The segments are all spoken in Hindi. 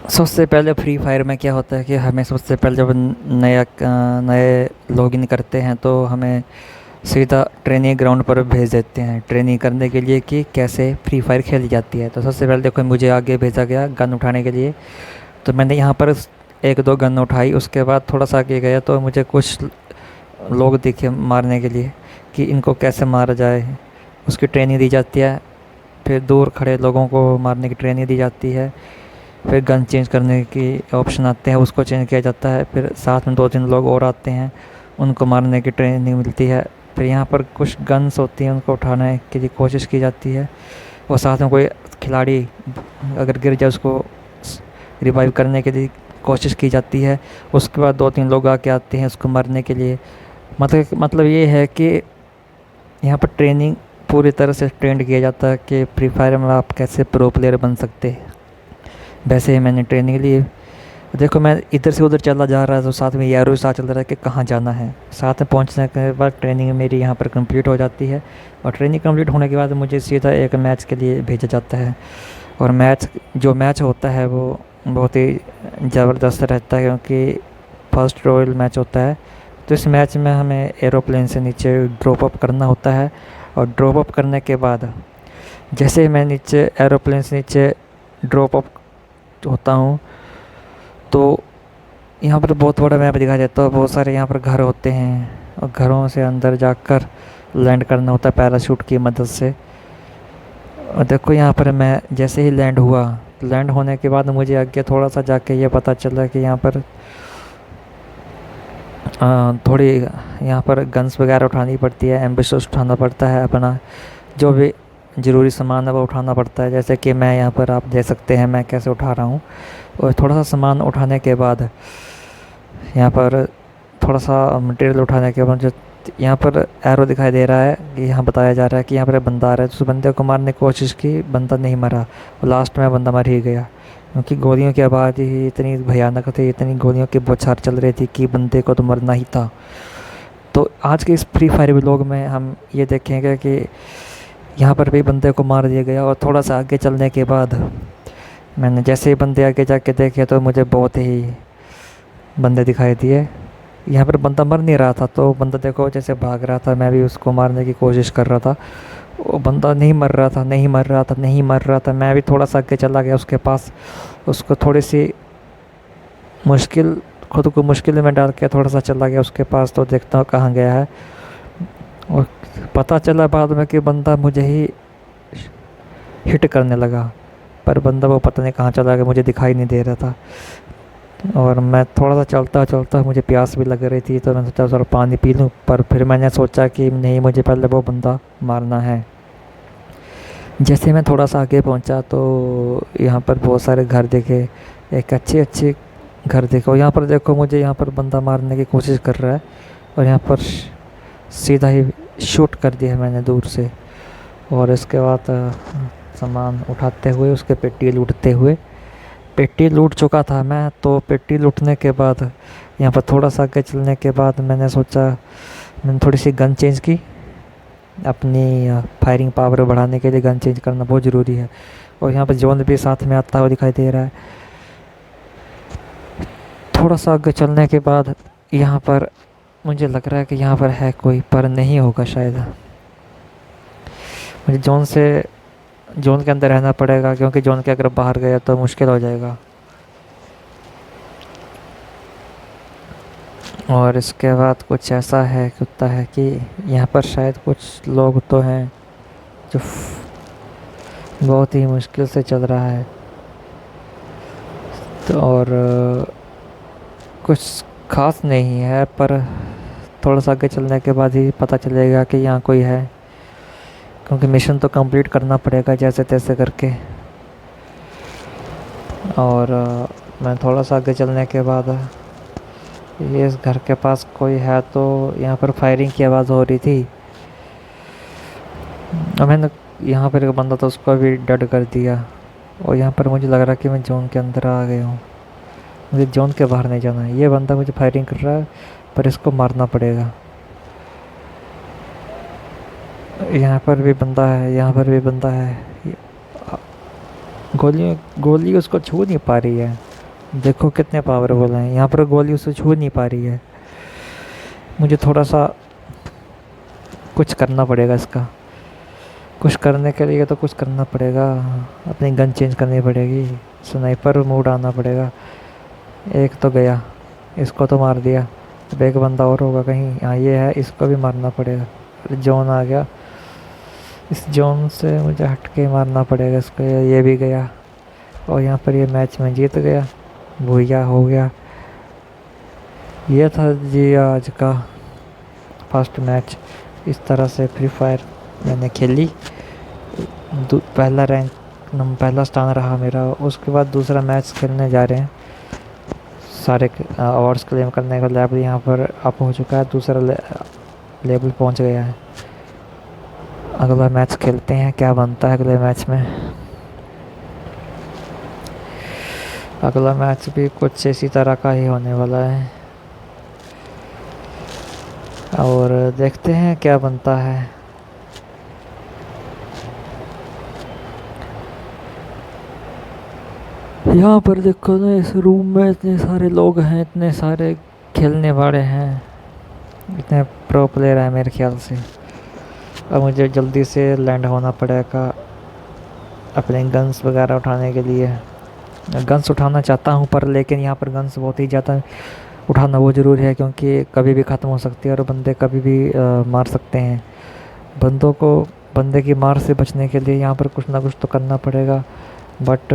सबसे पहले फ्री फायर में क्या होता है कि हमें सबसे पहले जब नए लॉगिन करते हैं तो हमें सीधा ट्रेनिंग ग्राउंड पर भेज देते हैं ट्रेनिंग करने के लिए कि कैसे फ्री फायर खेली जाती है। तो सबसे पहले देखो मुझे आगे भेजा गया गन उठाने के लिए। तो मैंने यहाँ पर एक दो गन उठाई, उसके बाद थोड़ा सा आगे गया तो मुझे कुछ लोग दिखे मारने के लिए कि इनको कैसे मारा जाए, उसकी ट्रेनिंग दी जाती है। फिर दूर खड़े लोगों को मारने की ट्रेनिंग दी जाती है। फिर गन चेंज करने की ऑप्शन आते हैं, उसको चेंज किया जाता है। फिर साथ में दो तीन लोग और आते हैं, उनको मारने की ट्रेनिंग मिलती है। फिर यहाँ पर कुछ गन्स होती हैं, उनको उठाने के लिए कोशिश की जाती है। और साथ में कोई खिलाड़ी अगर गिर जाए उसको रिवाइव करने के लिए कोशिश की जाती है। उसके बाद दो तीन लोग आके आते हैं उसको मारने के लिए। मतलब ये है कि यहाँ पर ट्रेनिंग पूरी तरह से ट्रेंड किया जाता है कि फ्री फायर में आप कैसे प्रो प्लेयर बन सकते हैं। वैसे ही मैंने ट्रेनिंग ली। देखो मैं इधर से उधर चला जा रहा था तो साथ में यारों भी साथ चल रहा है कि कहाँ जाना है। साथ में पहुँचने के बाद ट्रेनिंग मेरी यहाँ पर कंप्लीट हो जाती है। और ट्रेनिंग कंप्लीट होने के बाद मुझे सीधा एक मैच के लिए भेजा जाता है। और मैच होता है वो बहुत ही ज़बरदस्त रहता है, क्योंकि फर्स्ट रॉयल मैच होता है। तो इस मैच में हमें एरोप्लेन से नीचे ड्रॉप अप करना होता है। और ड्रॉप अप करने के बाद जैसे ही मैं नीचे एरोप्लेन से नीचे ड्रॉप अप होता हूँ तो यहाँ पर बहुत बड़ा मैप दिखाई देता है। बहुत सारे यहाँ पर घर होते हैं और घरों से अंदर जाकर लैंड करना होता है पैराशूट की मदद से। और देखो यहाँ पर मैं जैसे ही लैंड हुआ, लैंड होने के बाद मुझे आगे थोड़ा सा जाके ये पता चला कि यहाँ पर थोड़ी यहाँ पर गन्स वगैरह उठानी पड़ती है, एम्बिशस उठाना पड़ता है, अपना जो भी ज़रूरी सामान है वो उठाना पड़ता है। जैसे कि मैं यहाँ पर आप देख सकते हैं मैं कैसे उठा रहा हूँ। और थोड़ा सा सामान उठाने के बाद यहाँ पर थोड़ा सा मटेरियल उठाने के बाद जो यहाँ पर एरो दिखाई दे रहा है कि यहाँ बताया जा रहा है कि यहाँ पर बंदा आ रहा है। तो उस बंदे को मारने की कोशिश की, बंदा नहीं मरा और लास्ट में बंदा मर ही गया, क्योंकि गोलियों की आवाज़ ही इतनी भयानक थी, इतनी गोलियों की बौछार चल रही थी कि बंदे को तो मरना ही था। तो आज के इस फ्री फायर व्लॉग में हम ये देखेंगे कि यहाँ पर भी बंदे को मार दिया गया। और थोड़ा सा आगे चलने के बाद मैंने जैसे ही बंदे आगे जाके देखे तो मुझे बहुत ही बंदे दिखाई दिए। यहाँ पर बंदा मर नहीं रहा था, तो बंदा देखो जैसे भाग रहा था, मैं भी उसको मारने की कोशिश कर रहा था। वो बंदा नहीं मर रहा था, नहीं मर रहा था, नहीं मर रहा था। मैं भी थोड़ा सा आगे चला गया उसके पास, उसको थोड़ी सी खुद को मुश्किल में डाल के थोड़ा सा चला गया उसके पास, तो देखता हूँ कहाँ गया है। और पता चला बाद में कि बंदा मुझे ही हिट करने लगा, पर बंदा वो पता नहीं कहाँ चला गया, मुझे दिखाई नहीं दे रहा था। और मैं थोड़ा सा चलता चलता मुझे प्यास भी लग रही थी, तो मैंने सोचा थोड़ा पानी पी लूँ। पर फिर मैंने सोचा कि नहीं, मुझे पहले वो बंदा मारना है। जैसे मैं थोड़ा सा आगे पहुंचा तो यहाँ पर बहुत सारे घर देखे, एक अच्छे अच्छे घर देखो। यहाँ पर देखो मुझे यहाँ पर बंदा मारने की कोशिश कर रहा है और यहाँ पर सीधा ही शूट कर दिया है मैंने दूर से। और इसके बाद सामान उठाते हुए उसके पेटी लूटते हुए, पेटी लूट चुका था मैं, तो पेटी लूटने के बाद यहाँ पर थोड़ा सा आगे चलने के बाद मैंने थोड़ी सी गन चेंज की। अपनी फायरिंग पावर बढ़ाने के लिए गन चेंज करना बहुत ज़रूरी है। और यहाँ पर जोन भी साथ में आता हुआ दिखाई दे रहा है। थोड़ा सा आगे चलने के बाद यहाँ पर मुझे लग रहा है कि यहाँ पर है कोई, पर नहीं होगा शायद। मुझे जोन के अंदर रहना पड़ेगा, क्योंकि जोन के अगर बाहर गया तो मुश्किल हो जाएगा। और इसके बाद कुछ ऐसा है होता है कि यहाँ पर शायद कुछ लोग तो हैं जो बहुत ही मुश्किल से चल रहा है। तो और कुछ ख़ास नहीं है, पर थोड़ा सा आगे चलने के बाद ही पता चलेगा कि यहाँ कोई है, क्योंकि मिशन तो कंप्लीट करना पड़ेगा जैसे तैसे करके। और मैं थोड़ा सा आगे चलने के बाद ये इस घर के पास कोई है, तो यहाँ पर फायरिंग की आवाज़ हो रही थी। और मैंने यहाँ पर एक बंदा था, उसको भी डेड कर दिया। और यहाँ पर मुझे लग रहा है कि मैं जोन के अंदर आ गया हूँ, मुझे जोन के बाहर नहीं जाना है। ये बंदा मुझे फायरिंग कर रहा है, पर इसको मारना पड़ेगा। यहाँ पर भी बंदा है, यहाँ पर भी बंदा है। गोली उसको छू नहीं पा रही है। देखो कितने पावरफुल हैं। यहाँ पर गोली उसे छू नहीं पा रही है। मुझे थोड़ा सा कुछ करना पड़ेगा इसका। कुछ करने के लिए तो कुछ करना पड़ेगा। अपनी गन चेंज करनी पड़ेगी। स्नाइपर मोड आना पड़ेगा। एक तो गया, इसको तो मार दिया। अब एक बंदा और होगा कहीं। हाँ ये है, इसको भी मारना पड़ेगा। जोन आ गया, इस जोन से मुझे हट के मारना पड़ेगा इसको। ये भी गया और यहाँ पर ये मैच में जीत गया। भूया हो गया। ये था जी आज का फर्स्ट मैच। इस तरह से फ्री फायर मैंने खेली। पहला रैंक, पहला स्थान रहा मेरा। उसके बाद दूसरा मैच खेलने जा रहे हैं। सारे अवार्ड्स क्लेम करने का लेवल यहाँ पर अप हो चुका है। दूसरा लेवल पहुँच गया है। अगला मैच खेलते हैं, क्या बनता है अगले मैच में। अगला मैच भी कुछ इसी तरह का ही होने वाला है और देखते हैं क्या बनता है। यहाँ पर देखो ना, इस रूम में इतने सारे लोग हैं, इतने सारे खेलने वाले हैं, इतने प्रो प्लेयर हैं मेरे ख्याल से। अब मुझे जल्दी से लैंड होना पड़ेगा अपने गन्स वगैरह उठाने के लिए। गन्स उठाना चाहता हूँ पर लेकिन यहाँ पर गन्स बहुत ही ज़्यादा उठाना वो ज़रूरी है क्योंकि कभी भी ख़त्म हो सकती है और बंदे कभी भी मार सकते हैं। बंदे की मार से बचने के लिए यहाँ पर कुछ ना कुछ तो करना पड़ेगा। बट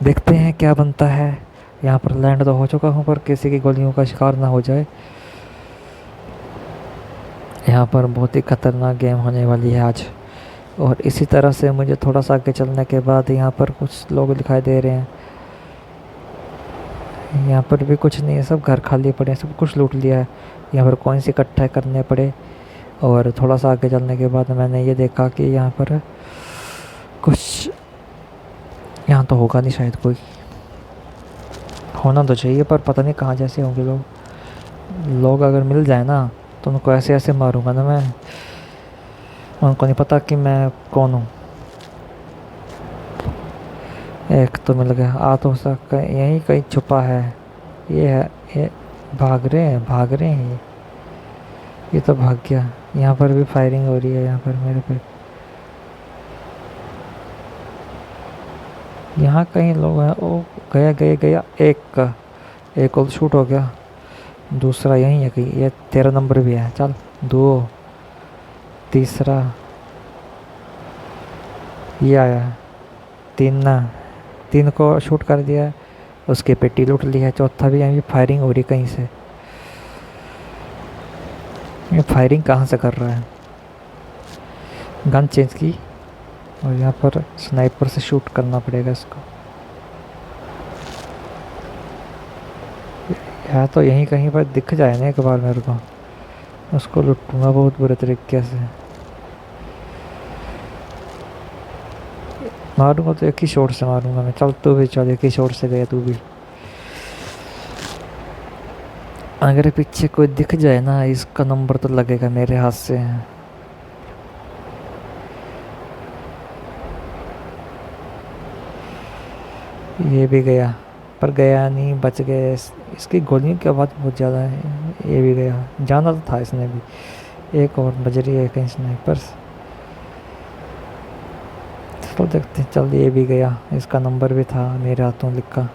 देखते हैं क्या बनता है। यहाँ पर लैंड तो हो चुका हूँ पर किसी की गोलियों का शिकार ना हो जाए। यहाँ पर बहुत ही ख़तरनाक गेम होने वाली है आज। और इसी तरह से मुझे थोड़ा सा आगे चलने के बाद यहाँ पर कुछ लोग दिखाई दे रहे हैं। यहाँ पर भी कुछ नहीं है, सब घर खाली पड़े हैं, सब कुछ लूट लिया है। यहाँ पर कॉइन्स इकट्ठे करने पड़े। और थोड़ा सा आगे चलने के बाद मैंने ये देखा कि यहाँ पर कुछ, यहाँ तो होगा नहीं शायद, कोई होना तो चाहिए पर पता नहीं कहाँ जैसे होंगे लोग अगर मिल जाए ना तो उनको ऐसे ऐसे मारूंगा ना मैं, उनको नहीं पता कि मैं कौन हूँ। एक तो मिल गया। आ तो सकता यहीं कहीं छुपा है। ये है, ये भाग रहे हैं ये तो भाग गया। यहाँ पर भी फायरिंग हो रही है यहाँ पर मेरे पे। यहाँ कहीं लोग हैं। ओ गया एक और शूट हो गया। दूसरा यहीं है कहीं। ये 13 नंबर भी है। चल 2, तीसरा ये आया। 3 को शूट कर दिया, उसकी पेटी लूट ली है। चौथा भी यहीं फायरिंग हो रही कहीं से। ये फायरिंग कहाँ से कर रहा है। गन चेंज की और यहाँ पर स्नाइपर से शूट करना पड़ेगा इसको। या तो यहीं कहीं पर दिख जाए ना एक बार मेरे को, उसको लूटूंगा बहुत बुरे तरीके से। मारूंगा तो एक ही शॉट से मारूंगा मैं। चल तू भी चल, एक ही शॉट से गया तू भी। अगर पीछे कोई दिख जाए ना, इसका नंबर तो लगेगा मेरे हाथ से। ये भी गया पर गया नहीं, बच गए। इसकी गोलियों की आवाज़ बहुत ज़्यादा है। ये भी गया, जाना तो था इसने भी। एक और बज रही है कहीं स्नाइपर। चलो देखते हैं। चल ये भी गया, इसका नंबर भी था मेरे हाथों लिखा।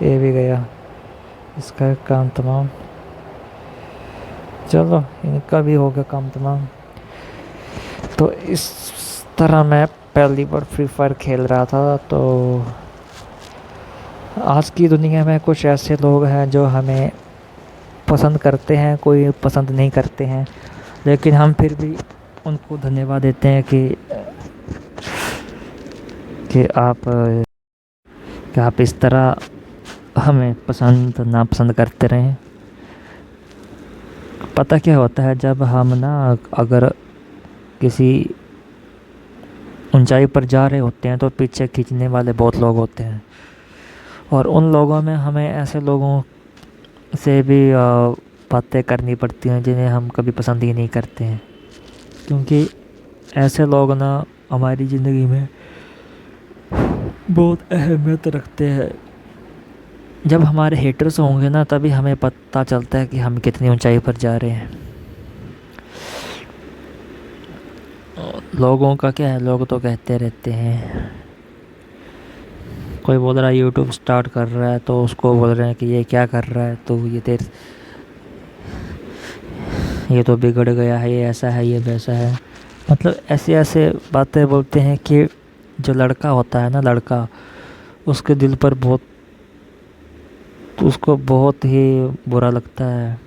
ये भी गया, इसका काम तमाम। चलो इनका भी हो गया काम तमाम। तो इस तरह मैं पहली बार फ्री फायर खेल रहा था। तो आज की दुनिया में कुछ ऐसे लोग हैं जो हमें पसंद करते हैं, कोई पसंद नहीं करते हैं, लेकिन हम फिर भी उनको धन्यवाद देते हैं कि आप इस तरह हमें पसंद नापसंद करते रहें। पता क्या होता है, जब हम ना अगर किसी ऊंचाई पर जा रहे होते हैं तो पीछे खींचने वाले बहुत लोग होते हैं। और उन लोगों में हमें ऐसे लोगों से भी बातें करनी पड़ती हैं जिन्हें हम कभी पसंद ही नहीं करते हैं, क्योंकि ऐसे लोग ना हमारी ज़िंदगी में बहुत अहमियत रखते हैं। जब हमारे हेटर्स होंगे ना तभी हमें पता चलता है कि हम कितनी ऊंचाई पर जा रहे हैं। लोगों का क्या है, लोग तो कहते रहते हैं, कोई बोल रहा है यूट्यूब स्टार्ट कर रहा है तो उसको बोल रहे हैं कि ये क्या कर रहा है, तो ये तो बिगड़ गया है, ये ऐसा है, ये वैसा है। मतलब ऐसे ऐसे बातें बोलते हैं कि जो लड़का होता है ना, लड़का, उसके दिल पर बहुत, उसको बहुत ही बुरा लगता है,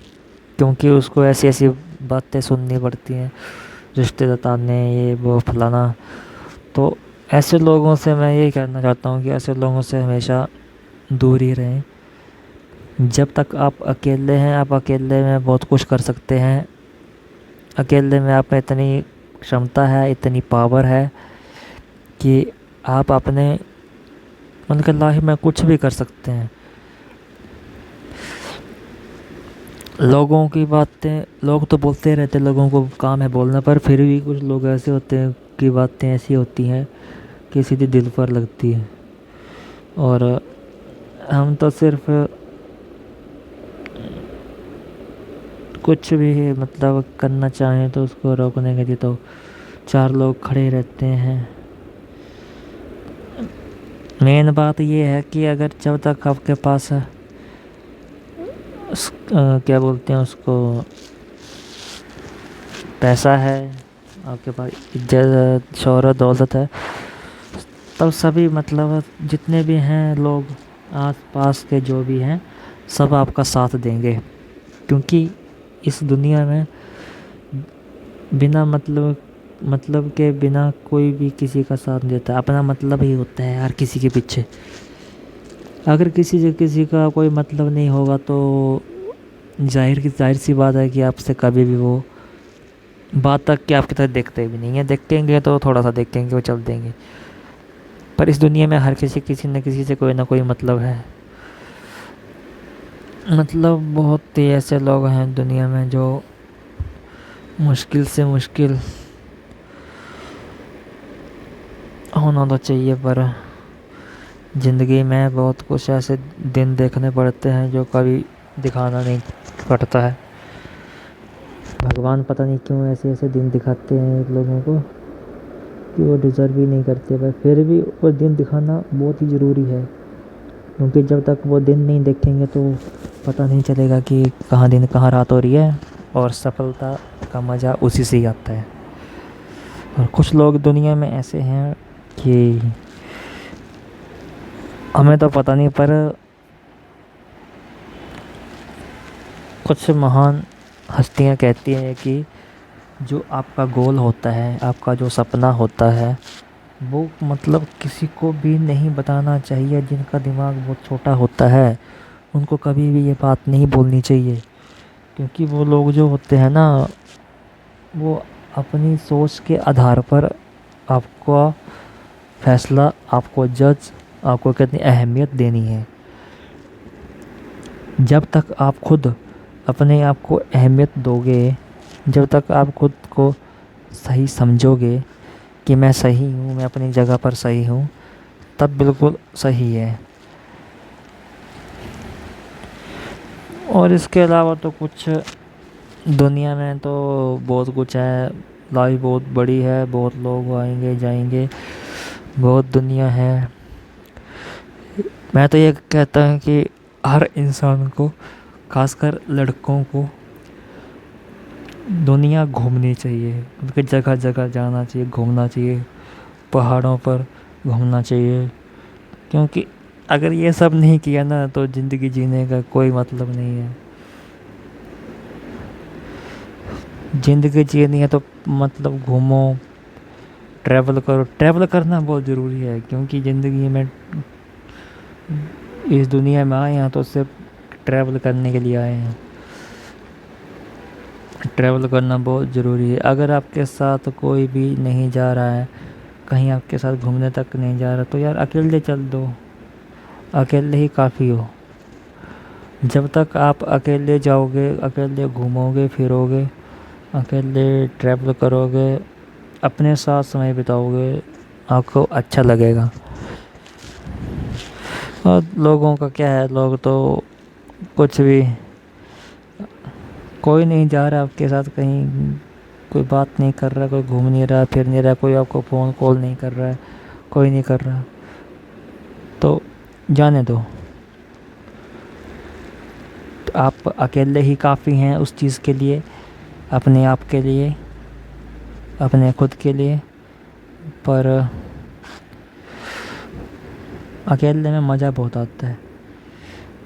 क्योंकि उसको ऐसी ऐसी बातें सुननी पड़ती हैं, रिश्तेदार ने ये वो फलाना। तो ऐसे लोगों से मैं ये कहना चाहता हूँ कि ऐसे लोगों से हमेशा दूर ही रहें। जब तक आप अकेले हैं, आप अकेले में बहुत कुछ कर सकते हैं। अकेले में आप में इतनी क्षमता है, इतनी पावर है कि आप अपने मतलब लाइफ में कुछ भी कर सकते हैं। लोगों की बातें, लोग तो बोलते रहते, लोगों को काम है बोलना, पर फिर भी कुछ लोग ऐसे होते हैं कि बातें ऐसी होती हैं कि सीधे दिल पर लगती है। और हम तो सिर्फ कुछ भी मतलब करना चाहें तो उसको रोकने के लिए तो चार लोग खड़े रहते हैं। मेन बात ये है कि अगर जब तक आपके पास क्या बोलते हैं उसको, पैसा है, आपके पास इज्जत शोहरत दौलत है, तब सभी मतलब जितने भी हैं लोग आस पास के जो भी हैं सब आपका साथ देंगे। क्योंकि इस दुनिया में बिना मतलब के बिना कोई भी किसी का साथ नहीं देता। अपना मतलब ही होता है हर किसी के पीछे। अगर किसी का कोई मतलब नहीं होगा तो जाहिर सी बात है कि आपसे कभी भी वो बात तक कि आपकी तरफ देखते भी नहीं है, देखेंगे तो थोड़ा सा देखेंगे, वो चल देंगे। पर इस दुनिया में हर किसी न किसी से कोई ना कोई मतलब है। मतलब बहुत ही ऐसे लोग हैं दुनिया में जो मुश्किल से मुश्किल होना तो चाहिए, पर ज़िंदगी में बहुत कुछ ऐसे दिन देखने पड़ते हैं जो कभी दिखाना नहीं पड़ता है। भगवान पता नहीं क्यों ऐसे ऐसे दिन दिखाते हैं लोगों को कि वो डिज़र्व ही नहीं करते, पर फिर भी वो दिन दिखाना बहुत ही ज़रूरी है। क्योंकि जब तक वो दिन नहीं देखेंगे तो पता नहीं चलेगा कि कहाँ दिन कहाँ रात हो रही है, और सफलता का मज़ा उसी से ही आता है। और कुछ लोग दुनिया में ऐसे हैं कि हमें तो पता नहीं, पर कुछ महान हस्तियां कहती हैं कि जो आपका गोल होता है, आपका जो सपना होता है, वो मतलब किसी को भी नहीं बताना चाहिए। जिनका दिमाग बहुत छोटा होता है उनको कभी भी ये बात नहीं बोलनी चाहिए। क्योंकि वो लोग जो होते हैं ना, वो अपनी सोच के आधार पर आपका फैसला, आपको जज, आपको कितनी अहमियत देनी है। जब तक आप खुद अपने आप को अहमियत दोगे, जब तक आप खुद को सही समझोगे कि मैं सही हूँ, मैं अपनी जगह पर सही हूँ, तब बिल्कुल सही है। और इसके अलावा तो कुछ दुनिया में तो बहुत कुछ है। लाइफ बहुत बड़ी है, बहुत लोग आएंगे जाएंगे, बहुत दुनिया है। मैं तो ये कहता हूँ कि हर इंसान को, खासकर लड़कों को, दुनिया घूमनी चाहिए। उनके जगह जगह जाना चाहिए, घूमना चाहिए, पहाड़ों पर घूमना चाहिए। क्योंकि अगर ये सब नहीं किया ना तो ज़िंदगी जीने का कोई मतलब नहीं है। ज़िंदगी जीनी है तो मतलब घूमो, ट्रैवल करो। ट्रैवल करना बहुत ज़रूरी है, क्योंकि ज़िंदगी में इस दुनिया में आए हैं तो सिर्फ ट्रैवल करने के लिए आए हैं। ट्रैवल करना बहुत ज़रूरी है। अगर आपके साथ कोई भी नहीं जा रहा है, कहीं आपके साथ घूमने तक नहीं जा रहा, तो यार अकेले चल दो, अकेले ही काफ़ी हो। जब तक आप अकेले जाओगे, अकेले घूमोगे फिरोगे, अकेले ट्रैवल करोगे, अपने साथ समय बिताओगे, आपको अच्छा लगेगा। और लोगों का क्या है, लोग तो कुछ भी, कोई नहीं जा रहा आपके साथ कहीं, कोई बात नहीं कर रहा, कोई घूम नहीं रहा, फिर नहीं रहा, कोई आपको फ़ोन कॉल नहीं कर रहा है, कोई नहीं कर रहा, तो जाने दो। तो आप अकेले ही काफ़ी हैं उस चीज़ के लिए, अपने आप के लिए, अपने खुद के लिए। पर अकेले में मज़ा बहुत आता है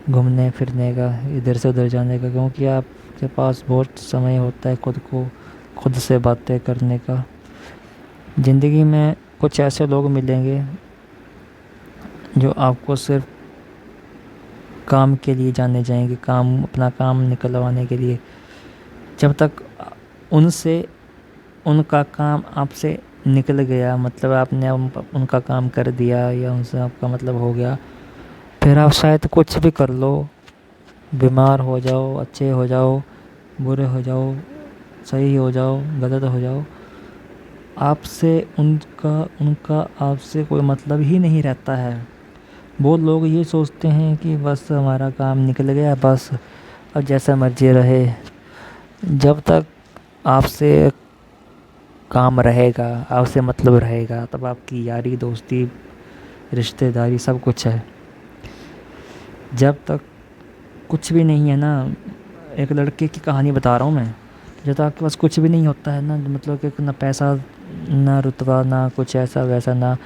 घूमने फिरने का, इधर से उधर जाने का, क्योंकि आपके पास बहुत समय होता है खुद से बातें करने का। ज़िंदगी में कुछ ऐसे लोग मिलेंगे जो आपको सिर्फ काम के लिए जाने जाएंगे, अपना काम निकलवाने के लिए। जब तक उनसे उनका काम आपसे निकल गया, मतलब आपने उनका काम कर दिया या उनसे आपका मतलब हो गया, फिर आप शायद कुछ भी कर लो, बीमार हो जाओ, अच्छे हो जाओ, बुरे हो जाओ, सही हो जाओ, गलत हो जाओ, आपसे उनका उनका आपसे कोई मतलब ही नहीं रहता है। बहुत लोग ये सोचते हैं कि बस हमारा काम निकल गया, बस अब जैसा मर्जी रहे। जब तक आपसे काम रहेगा, आपसे मतलब रहेगा, तब आपकी यारी दोस्ती रिश्तेदारी सब कुछ है। जब तक कुछ भी नहीं है ना, एक लड़के की कहानी बता रहा हूँ मैं। जब तक आपके पास कुछ भी नहीं होता है ना, मतलब कि ना पैसा, ना रुतबा, ना कुछ ऐसा वैसा, ना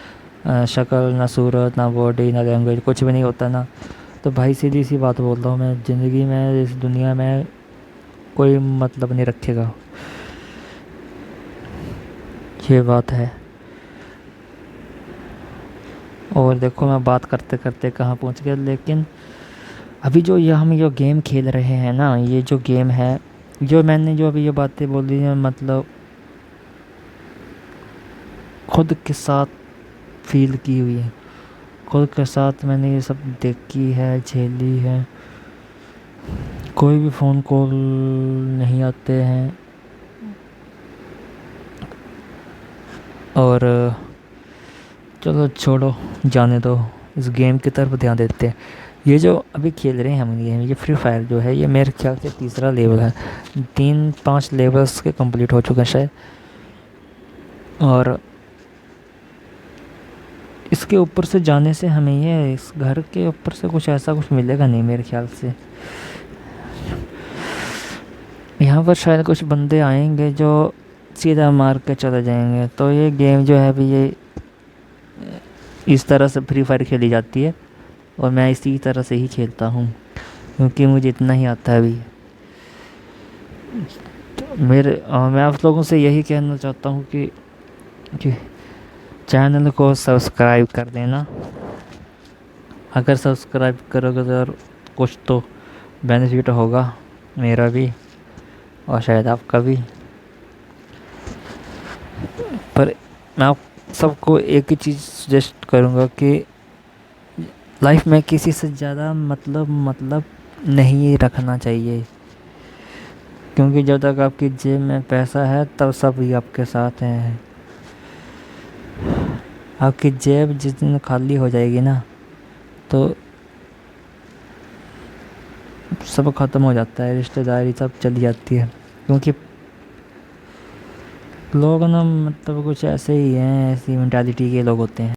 शक्ल, ना सूरत, ना बॉडी, ना लैंग्वेज, कुछ भी नहीं होता ना, तो भाई सीधी सी बात बोल रहा हूँ मैं, ज़िंदगी में, इस दुनिया में कोई मतलब नहीं रखेगा। ये बात है। और देखो मैं बात करते करते कहाँ पहुँच गया, लेकिन अभी जो ये हम जो गेम खेल रहे हैं ना, ये जो गेम है, जो मैंने जो अभी ये बातें बोली हैं, मतलब खुद के साथ फील की हुई है, खुद के साथ मैंने ये सब देखी है, झेली है। कोई भी फ़ोन कॉल नहीं आते हैं, और चलो छोड़ो, जाने दो, इस गेम की तरफ ध्यान देते हैं। ये जो अभी खेल रहे हैं हम गेम, ये फ्री फायर जो है, ये मेरे ख्याल से तीसरा लेवल है, 3-5 लेवल्स के कंप्लीट हो चुके हैं शायद। और इसके ऊपर से जाने से हमें ये इस घर के ऊपर से कुछ ऐसा कुछ मिलेगा नहीं मेरे ख्याल से। यहाँ पर शायद कुछ बंदे आएंगे जो सीधा मार के चले जाएंगे। तो ये गेम जो है अभी, ये इस तरह से फ्री फायर खेली जाती है, और मैं इसी तरह से ही खेलता हूँ, क्योंकि मुझे इतना ही आता है अभी। तो मैं आप लोगों से यही कहना चाहता हूँ कि चैनल को सब्सक्राइब कर देना। अगर सब्सक्राइब करोगे तो कुछ तो बेनिफिट होगा, मेरा भी और शायद आपका भी। पर मैं आप सबको एक ही चीज़ सजेस्ट करूँगा कि लाइफ में किसी से ज़्यादा मतलब नहीं रखना चाहिए, क्योंकि जब तक आपकी जेब में पैसा है तब सब ही आपके साथ हैं। आपकी जेब जिस दिन खाली हो जाएगी ना, तो सब ख़त्म हो जाता है, रिश्तेदारी सब चली जाती है। क्योंकि लोग ना, मतलब कुछ ऐसे ही हैं, ऐसी मेंटालिटी के लोग होते हैं।